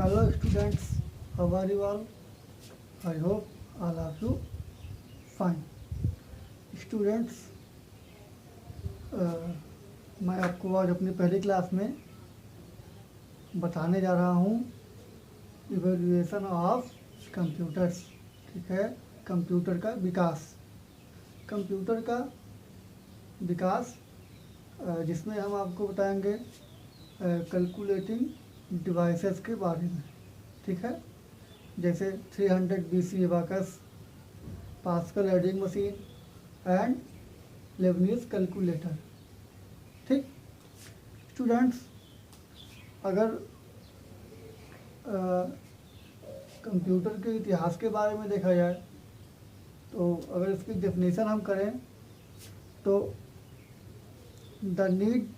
Hello students, how are you all? I hope all of you fine. Students, मैं आपको आज अपनी पहली क्लास में बताने जा रहा हूँ इवेल्युएशन ऑफ कंप्यूटर्स। ठीक है, कंप्यूटर का विकास। कंप्यूटर का विकास जिसमें हम आपको बताएंगे कैलकुलेटिंग डिवाइसेस के बारे में। ठीक है, जैसे 300 BC abacus, pascal adding machine and Lebanese calculator. ठीक स्टूडेंट्स, अगर कंप्यूटर के इतिहास के बारे में देखा जाए तो अगर इसकी डेफिनेशन हम करें तो the need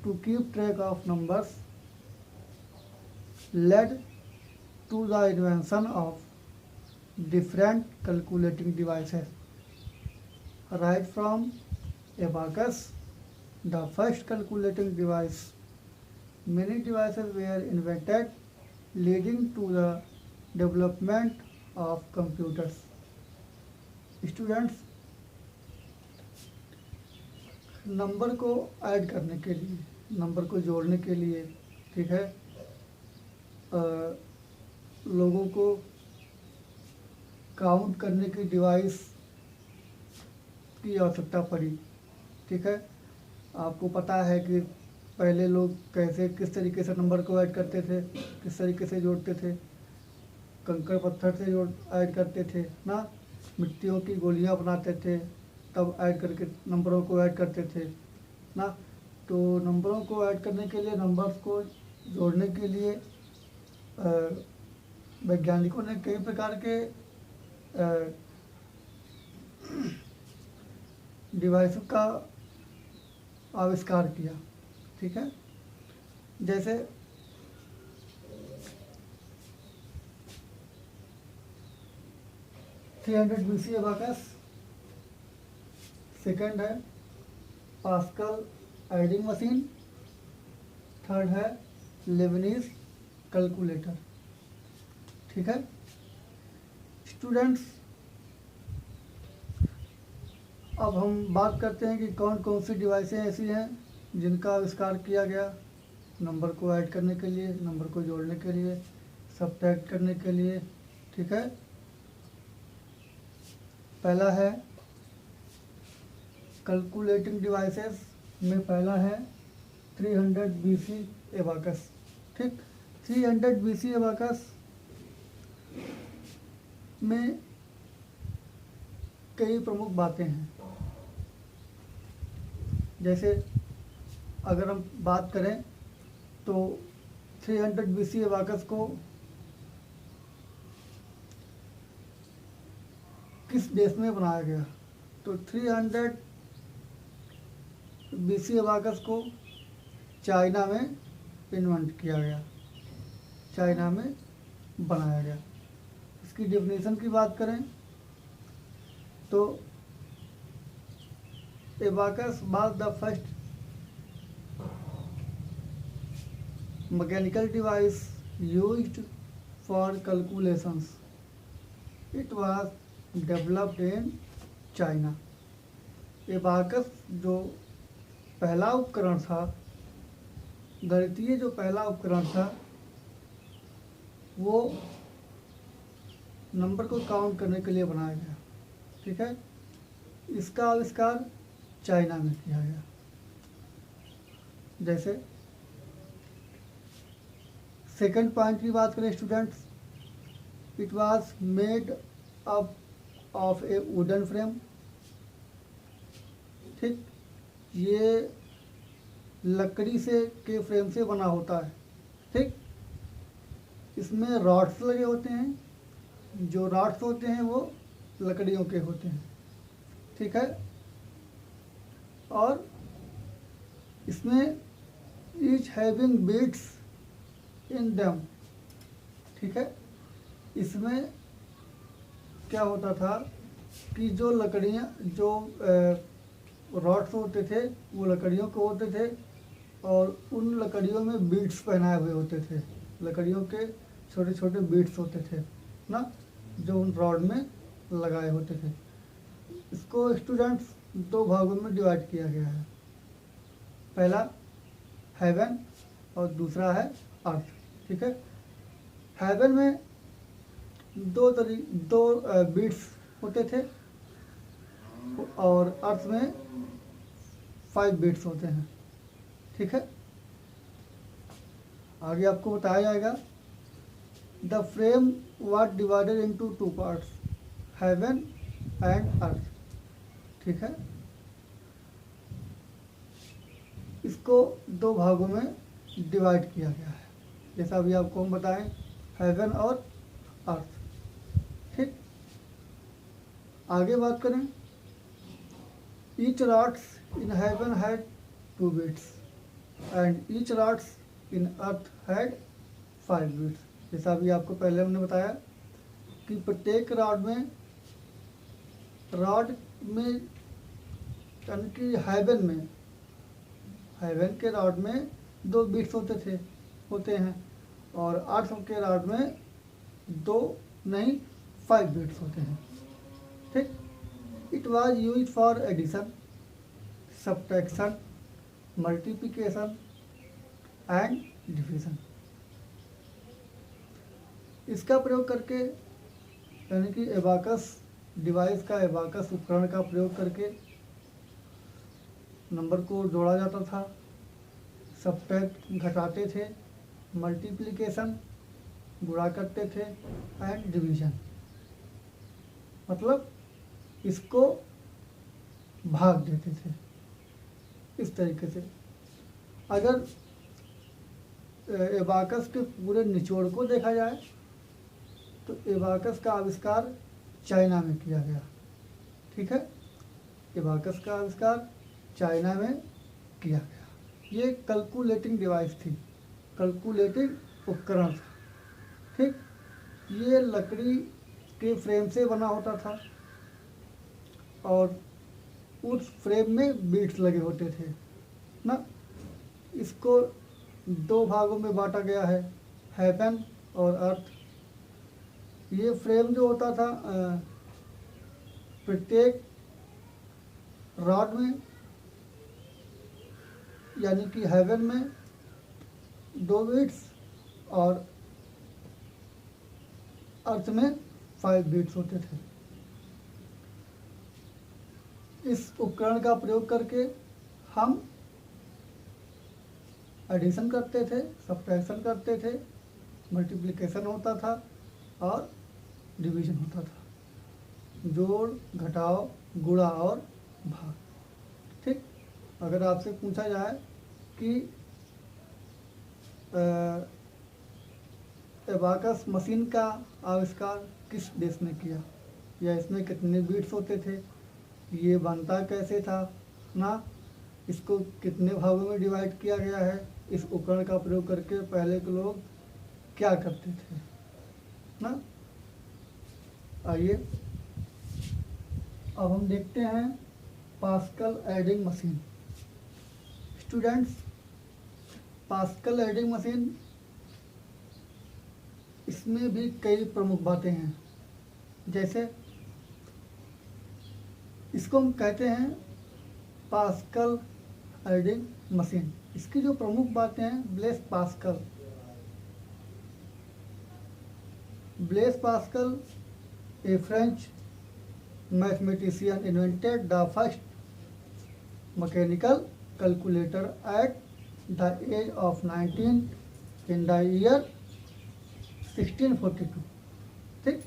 to keep track of numbers led to the invention of different calculating devices. Right from abacus, the first calculating device, many devices were invented, leading to the development of computers. Students, number को add करने के लिए, number को जोड़ने के लिए, ठीक है, लोगों को काउंट करने की डिवाइस की आवश्यकता पड़ी। ठीक है, आपको पता है कि पहले लोग किस तरीके से नंबर को ऐड करते थे, किस तरीके से जोड़ते थे। कंकड़ पत्थर से ऐड करते थे ना, मिट्टियों की गोलियां बनाते थे, तब ऐड करके नंबरों को ऐड करते थे ना। तो नंबरों को ऐड करने के लिए, नंबर्स को जोड़ने के लिए वैज्ञानिकों ने कई प्रकार के डिवाइस का आविष्कार किया। ठीक है, जैसे BC एबाकस, सेकंड है पास्कल एडिंग मशीन, थर्ड है लेबनीज कैलकुलेटर। ठीक है स्टूडेंट्स, अब हम बात करते हैं कि कौन कौन सी डिवाइसें ऐसी हैं जिनका आविष्कार किया गया नंबर को ऐड करने के लिए, नंबर को जोड़ने के लिए, सब्ट्रैक्ट करने के लिए। ठीक है, पहला है कैलकुलेटिंग डिवाइसेस में पहला है 300 BC एबाकस। ठीक, 300 BC एबाकस में कई प्रमुख बातें हैं। जैसे अगर हम बात करें तो 300 BC एबाकस को किस देश में बनाया गया, तो 300 BC एबाकस को चाइना में इन्वेंट किया गया, चाइना में बनाया गया। इसकी डेफिनेशन की बात करें तो abacus was the first mechanical device used for calculations. It was developed in China. Abacus जो पहला उपकरण था, गणितीय जो पहला उपकरण था, वो नंबर को काउंट करने के लिए बनाया गया। ठीक है, इसका आविष्कार चाइना में किया गया। जैसे सेकंड पॉइंट की बात करें students, it was made up of A wooden frame. ठीक, ये लकड़ी से के फ्रेम से बना होता है। ठीक, इसमें रॉड्स लगे होते हैं, जो रॉड्स होते हैं वो लकड़ियों के होते हैं। ठीक है, और इसमें each having beads in them. ठीक है, इसमें क्या होता था कि जो लकड़ियाँ, जो रॉड्स होते थे वो लकड़ियों के होते थे, और उन लकड़ियों में बीट्स पहनाए हुए होते थे। लकड़ियों के छोटे छोटे बीट्स होते थे ना, जो उन रॉड में लगाए होते थे। इसको स्टूडेंट्स दो भागों में डिवाइड किया गया है। पहला हेवन और दूसरा है अर्थ। ठीक है, हेवन में दो बीट्स होते थे और अर्थ में 5 बीट्स होते हैं। ठीक है, आगे आपको बताया जाएगा। The frame was divided into 2 parts, heaven and earth. ठीक है, इसको दो भागों में डिवाइड किया गया है, जैसा अभी आपको हम बताएं, हेवन और अर्थ। ठीक, आगे बात करें। Each rods in heaven had 2 beads and each rods in earth had 5 beads. जैसा अभी आपको पहले हमने बताया कि प्रत्येक रॉड में यानी कि हेवन के रॉड में 2 बीट्स होते हैं और अर्थ के रॉड में 5 बीट्स होते हैं। ठीक, it was used for addition, subtraction, multiplication and division. इसका प्रयोग करके यानी कि एबाकस डिवाइस का, एबाकस उपकरण का प्रयोग करके नंबर को जोड़ा जाता था, सब्ट्रैक्ट घटाते थे, मल्टीप्लिकेशन गुणा करते थे एंड डिवीजन मतलब इसको भाग देते थे। इस तरीके से अगर एबाकस के पूरे निचोड़ को देखा जाए तो एबाकस का आविष्कार चाइना में किया गया। ठीक है, एबाकस का आविष्कार चाइना में किया गया। ये कैलकुलेटिंग डिवाइस थी, कैलकुलेटिंग उपकरण था। ठीक, ये लकड़ी के फ्रेम से बना होता था और उस फ्रेम में बीट्स लगे होते थे ना। इसको 2 भागों में बांटा गया है, हेवन और अर्थ। ये फ्रेम जो होता था प्रत्येक रॉड में यानी कि हेवन में 2 बीट्स और अर्थ में 5 बीट्स होते थे। इस उपकरण का प्रयोग करके हम एडिशन करते थे, सब्ट्रैक्शन करते थे, मल्टीप्लिकेशन होता था और डिवीजन होता था, जोड़, घटाव, गुणा और भाग। ठीक, अगर आपसे पूछा जाए कि एबाकस मशीन का आविष्कार किस देश ने किया या इसमें कितने बीट्स होते थे, ये बनता कैसे था ना, इसको कितने भागों में डिवाइड किया गया है, इस उपकरण का प्रयोग करके पहले के लोग क्या करते थे ना। आइए अब हम देखते हैं pascal adding machine. Students, pascal adding machine, इसमें भी कई प्रमुख बातें हैं। जैसे इसको हम कहते हैं पास्कल एडिंग मशीन। इसकी जो प्रमुख बातें हैं, Blaise Pascal a French mathematician invented the first mechanical calculator at the age of 19 in the year 1642। ठीक,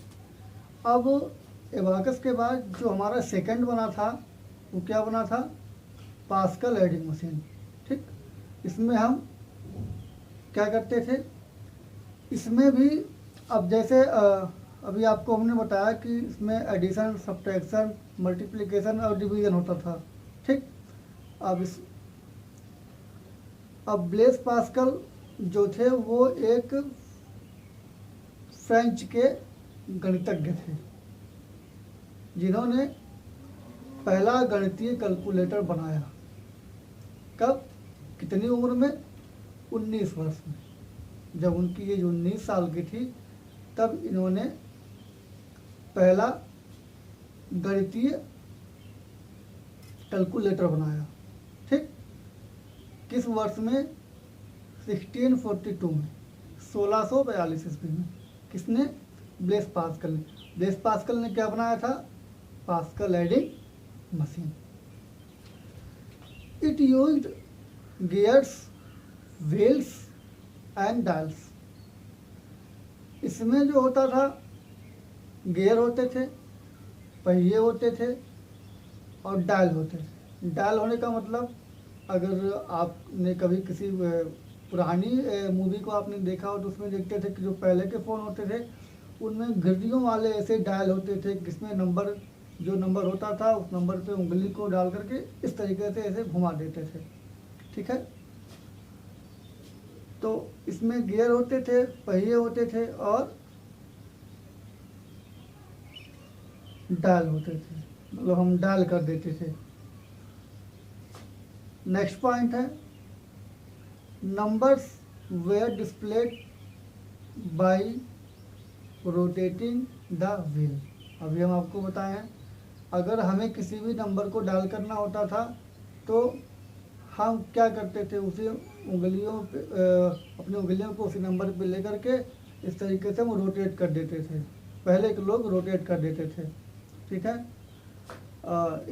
अब एबाकस के बाद जो हमारा सेकंड बना था वो क्या बना था, पास्कल एडिंग मशीन। ठीक, इसमें हम क्या करते थे, इसमें भी अब जैसे अभी आपको हमने बताया कि इसमें एडिशन, सब्ट्रैक्शन, मल्टीप्लिकेशन और डिवीजन होता था। ठीक, अब ब्लेस पास्कल जो थे वो एक फ्रेंच के गणितज्ञ थे जिन्होंने पहला गणितीय कैलकुलेटर बनाया। कब, कितनी उम्र में, 19 वर्ष में। जब उनकी एज 19 साल की थी तब इन्होंने पहला गणितीय कैलकुलेटर बनाया। ठीक, किस वर्ष में? 1642 में, 1642 ईस्वी में। किसने? ब्लेस पास्कल ने। ब्लेस पास्कल ने क्या बनाया था? Pascal adding machine. It used gears, wheels and dials. इसमें जो होता था, गियर होते थे, पहिए होते थे और डायल होते थे। डायल होने का मतलब, अगर आपने कभी किसी पुरानी मूवी को आपने देखा हो तो उसमें देखते थे कि जो पहले के फ़ोन होते थे उनमें घड़ियों वाले ऐसे डायल होते थे, जिसमें नंबर, जो नंबर होता था उस नंबर पे उंगली को डाल करके इस तरीके से ऐसे घुमा देते थे। ठीक है, तो इसमें गियर होते थे, पहिए होते थे और डायल होते थे, मतलब हम डायल कर देते थे। नेक्स्ट पॉइंट है, numbers were displayed by rotating the wheel. अभी हम आपको बताए हैं, अगर हमें किसी भी नंबर को डायल करना होता था तो हम क्या करते थे, उसी उंगलियों पे अपनी उंगलियों को उसी नंबर पे लेकर के इस तरीके से हम रोटेट कर देते थे। पहले के लोग रोटेट कर देते थे। ठीक है,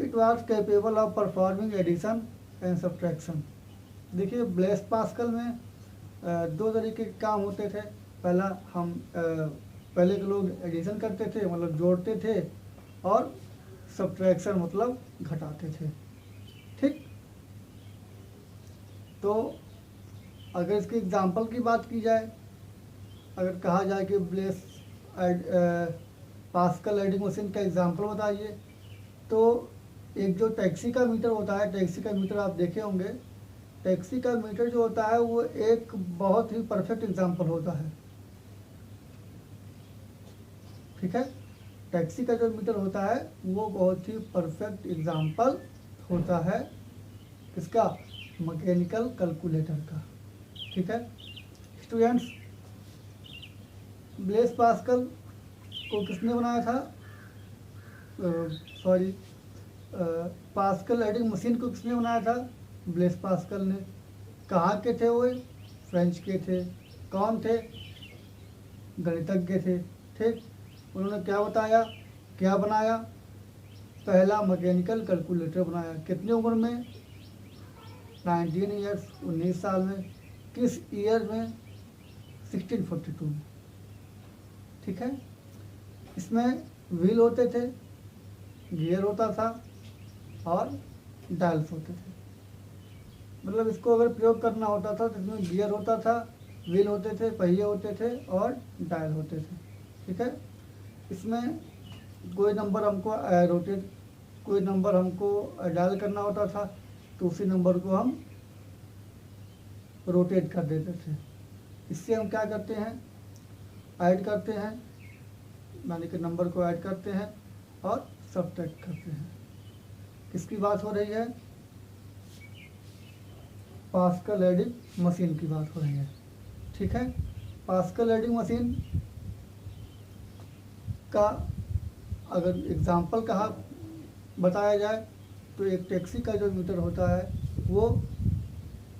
it was capable of performing addition and subtraction. देखिए, ब्लेस पास्कल में दो तरीके के काम होते थे। पहला, हम पहले के लोग एडिशन करते थे, मतलब जोड़ते थे, और सब्ट्रैक्शन मतलब घटाते थे। ठीक, तो अगर इसके एग्जाम्पल की बात की जाए, अगर कहा जाए कि ब्लेस पास्कल एडिंग मशीन का एग्जाम्पल बताइए, तो एक जो टैक्सी का मीटर होता है, टैक्सी का मीटर आप देखे होंगे, टैक्सी का मीटर जो होता है वो एक बहुत ही परफेक्ट एग्जाम्पल होता है। ठीक है, टैक्सी का जो मीटर होता है वो बहुत ही परफेक्ट एग्जाम्पल होता है किसका? मैकेनिकल कैलकुलेटर का। ठीक है स्टूडेंट्स, ब्लेस पास्कल को किसने बनाया था? पास्कल एडिंग मशीन को किसने बनाया था? ब्लेस पास्कल ने। कहाँ के थे वो? फ्रेंच के थे। कौन थे? गणितज्ञ थे। ठीक, उन्होंने क्या बताया, क्या बनाया? पहला मैकेनिकल कैलकुलेटर बनाया। कितनी उम्र में? 19 ईयर्स, 19 साल में। किस ईयर में? 1642 में। ठीक है, इसमें व्हील होते थे, गियर होता था और डायल्स होते थे। मतलब इसको अगर प्रयोग करना होता था तो इसमें गियर होता था, व्हील होते थे, पहिए होते थे और डायल होते थे। ठीक है, इसमें कोई नंबर हमको रोटेट, कोई नंबर हमको डायल करना होता था तो उसी नंबर को हम रोटेट कर देते थे। इससे हम क्या करते हैं? ऐड करते हैं, यानी कि नंबर को ऐड करते हैं और सब्ट्रैक्ट करते हैं। किसकी बात हो रही है? पास्कल एडिंग मशीन की बात हो रही है। ठीक है, पास्कल एडिंग मशीन का अगर एग्जाम्पल कहा बताया जाए तो एक टैक्सी का जो मीटर होता है वो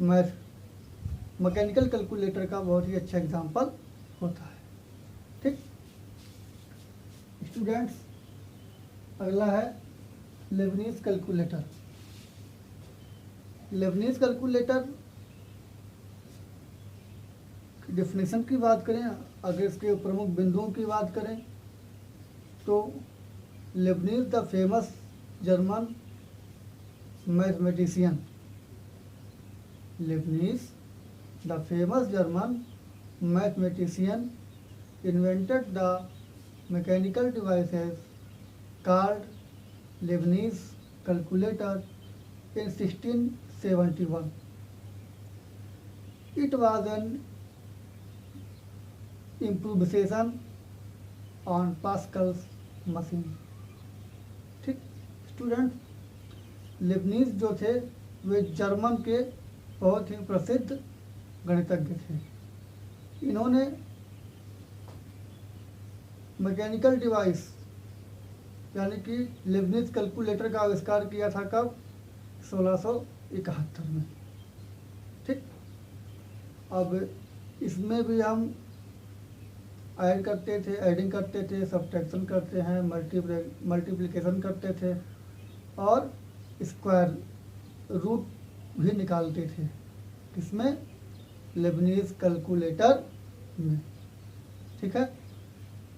मैकेनिकल कैलकुलेटर का बहुत ही अच्छा एग्जाम्पल होता है। ठीक स्टूडेंट्स, अगला है लेबनीज कैलकुलेटर। लेबनीज कैलकुलेटर की डेफिनेशन की बात करें, अगर इसके प्रमुख बिंदुओं की बात करें तो Lebanese the famous German mathematician, Leibniz, the famous German mathematician, invented the mechanical devices called Leibniz calculator in 1671. It was an improvisation on Pascal's machine. ठीक स्टूडेंट, लेबनीज जो थे वे जर्मन के बहुत ही प्रसिद्ध गणितज्ञ थे। इन्होंने मैकेनिकल डिवाइस यानी कि लेबनिज कैलकुलेटर का आविष्कार किया था कब? 1671 में। ठीक, अब इसमें भी हम ऐड करते थे, एडिंग करते थे, सब्ट्रैक्शन करते हैं, मल्टीप्लिकेशन करते थे और स्क्वायर रूट भी निकालते थे। किसमें? लेबनीज कैलकुलेटर में। ठीक है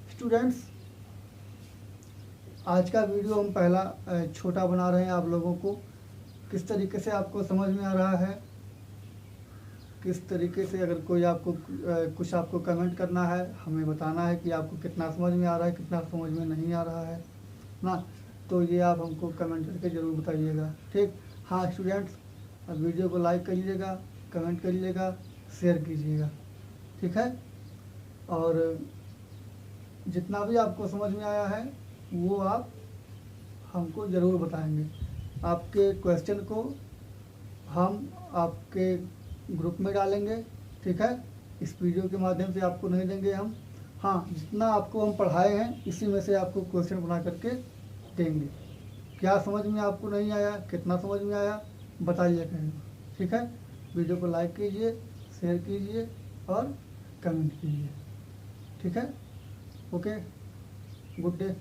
स्टूडेंट्स, आज का वीडियो हम पहला छोटा बना रहे हैं आप लोगों को। किस तरीके से आपको समझ में आ रहा है, किस तरीके से, अगर कोई आपको कुछ आपको कमेंट करना है, हमें बताना है कि आपको कितना समझ में आ रहा है, कितना समझ में नहीं आ रहा है ना, तो ये आप हमको कमेंट करके ज़रूर बताइएगा। ठीक, हाँ स्टूडेंट्स, अब वीडियो को लाइक करिएगा, कमेंट करिएगा, शेयर कीजिएगा। ठीक है, और जितना भी आपको समझ में आया है वो आप हमको ज़रूर बताएंगे। आपके क्वेश्चन को हम आपके ग्रुप में डालेंगे। ठीक है, इस वीडियो के माध्यम से आपको नहीं देंगे हम, हाँ जितना आपको हम पढ़ाए हैं इसी में से आपको क्वेश्चन बना करके देंगे। क्या समझ में आपको नहीं आया, कितना समझ में आया, बताइए कहीं। ठीक है, वीडियो को लाइक कीजिए, शेयर कीजिए और कमेंट कीजिए। ठीक है, ओके, गुड डे।